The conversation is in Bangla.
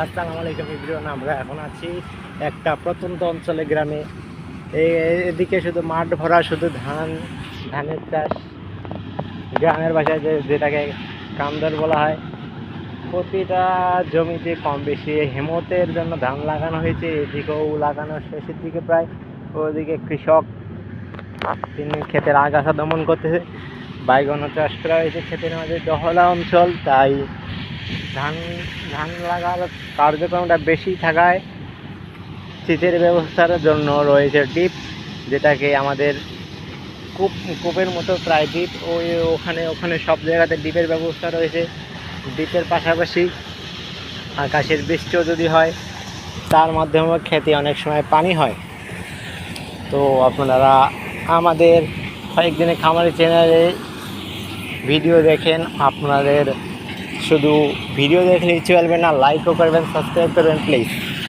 আসসালামু আলাইকুম এভরিওয়ান। আমরা এখন আছি একটা প্রত্যন্ত অঞ্চলে, গ্রামে। এদিকে শুধু মাঠ ভরা, শুধু ধানের চাষ। গ্রামের ভাষায় যেটাকে কামদার বলা হয়। প্রতিটা জমিতে কম বেশি হেমতের জন্য ধান লাগানো হয়েছে। এদিকেও লাগানো শেষের দিকে প্রায়। ওদিকে কৃষক তিনি ক্ষেতের আগাছা দমন করতেছে। বাইগনও চাষ করা হয়েছে ক্ষেতের মাঝে, দহলা অঞ্চল, তাই ধান ধান লাগার কার্যক্রমটা বেশি থাকায় সেচের ব্যবস্থার জন্য রয়েছে ডিপ, যেটাকে আমাদের কূপের মতো প্রায় ডিপ। ওখানে ওখানে সব জায়গাতে ডিপের ব্যবস্থা রয়েছে। ডিপের পাশাপাশি আকাশের বৃষ্টিও যদি হয়, তার মাধ্যমে খেতে অনেক সময় পানি হয়। তো আপনারা আমাদের কয়েকদিনের খামারি চ্যানেলে ভিডিও দেখেন। আপনাদের শুধু ভিডিও দেখলেই চলবে না, লাইকও করবেন, সাবস্ক্রাইব করবেন প্লিজ।